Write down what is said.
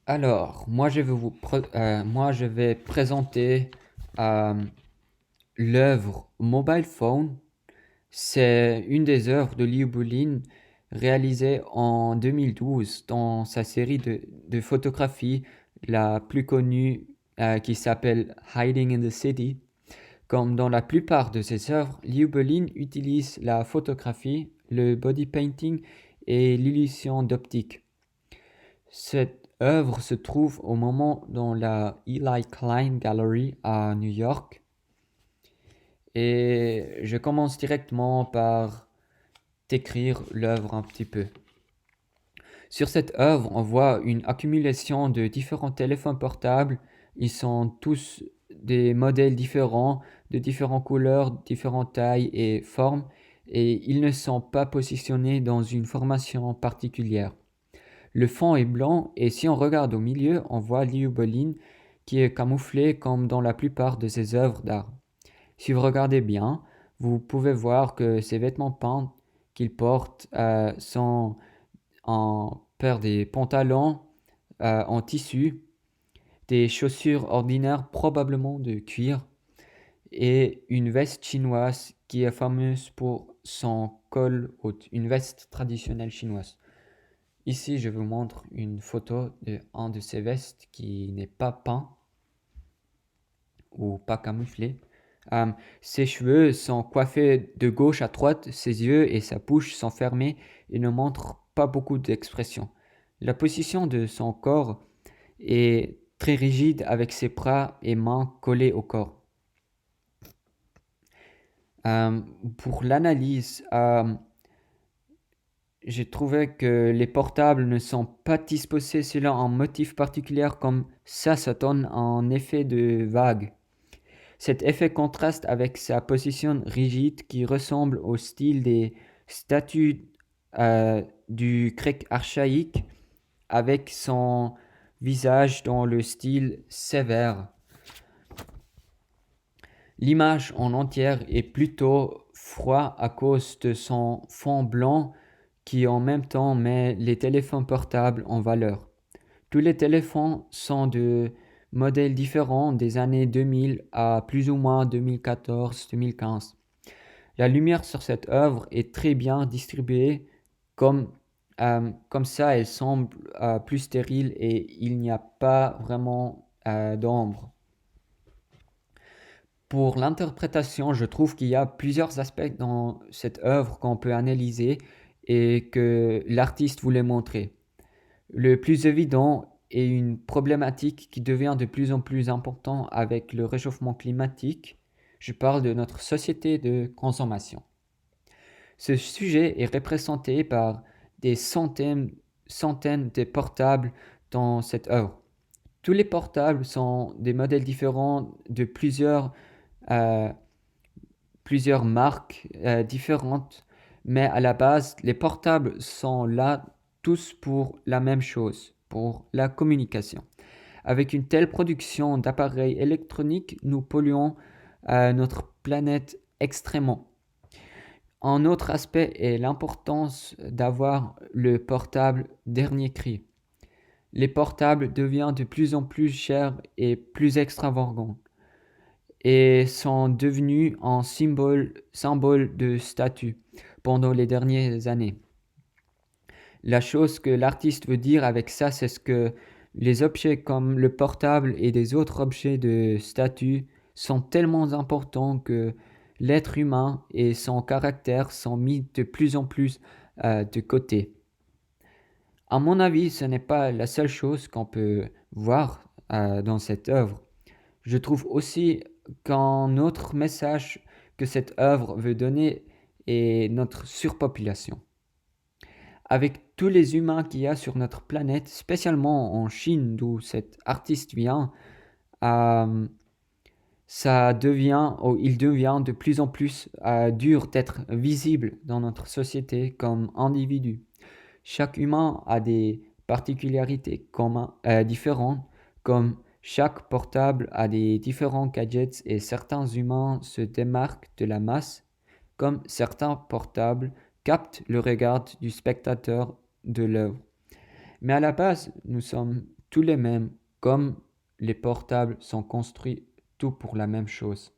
Alors, moi, je vais présenter euh, l'œuvre Mobile Phone. C'est une des œuvres de Liu Bolin réalisée en 2012 dans sa série de photographies la plus connue qui s'appelle Hiding in the City. Comme dans la plupart de ses œuvres, Liu Bolin utilise la photographie, le body painting et l'illusion d'optique. Cette œuvre se trouve au moment dans la Eli Klein Gallery à New York. Et je commence directement par décrire l'œuvre un petit peu. Sur cette œuvre, on voit une accumulation de différents téléphones portables. Ils sont tous des modèles différents, de différentes couleurs, différentes tailles et formes, et ils ne sont pas positionnés dans une formation particulière. Le fond est blanc et si on regarde au milieu, on voit Liu Bolin qui est camouflé comme dans la plupart de ses œuvres d'art. Si vous regardez bien, vous pouvez voir que ces vêtements peints qu'il porte sont en paire des pantalons en tissu, des chaussures ordinaires probablement de cuir et une veste chinoise qui est fameuse pour son col haut, une veste traditionnelle chinoise. Ici, je vous montre une photo de un de ces vestes qui n'est pas peint ou pas camouflé. Euh, Ses cheveux sont coiffés de gauche à droite, ses yeux et sa bouche sont fermés et ne montrent pas beaucoup d'expression. La position de son corps est très rigide avec ses bras et mains collés au corps. Euh, pour l'analyse, j'ai trouvé que les portables ne sont pas disposés selon un motif particulier comme ça donne un effet de vague. Cet effet contraste avec sa position rigide qui ressemble au style des statues du grec archaïque avec son visage dans le style sévère. L'image en entière est plutôt froide à cause de son fond blanc qui en même temps met les téléphones portables en valeur. Tous les téléphones sont de modèles différents des années 2000 à plus ou moins 2014-2015. La lumière sur cette œuvre est très bien distribuée, comme ça elle semble plus stérile et il n'y a pas vraiment d'ombre. Pour l'interprétation, je trouve qu'il y a plusieurs aspects dans cette œuvre qu'on peut analyser et que l'artiste voulait montrer. Le plus évident est une problématique qui devient de plus en plus importante avec le réchauffement climatique. Je parle de notre société de consommation. Ce sujet est représenté par des centaines de portables dans cette œuvre. Tous les portables sont des modèles différents de euh, plusieurs marques différentes, mais à la base, les portables sont là tous pour la même chose, pour la communication. Avec une telle production d'appareils électroniques, nous polluons notre planète extrêmement. Un autre aspect est l'importance d'avoir le portable dernier cri. Les portables deviennent de plus en plus chers et plus extravagants et sont devenus un symbole de statut pendant les dernières années. La chose que l'artiste veut dire avec ça, c'est ce que les objets comme le portable et des autres objets de statut sont tellement importants que l'être humain et son caractère sont mis de plus en plus de côté. À mon avis, ce n'est pas la seule chose qu'on peut voir dans cette œuvre. Je trouve aussi qu'un autre message que cette œuvre veut donner est notre surpopulation. Avec tous les humains qu'il y a sur notre planète, spécialement en Chine d'où cet artiste vient, euh, il devient de plus en plus dur d'être visible dans notre société comme individu. Chaque humain a des particularités différentes, comme chaque portable a des différents gadgets et certains humains se démarquent de la masse, comme certains portables captent le regard du spectateur de l'œuvre. Mais à la base, nous sommes tous les mêmes, comme les portables sont construits tout pour la même chose.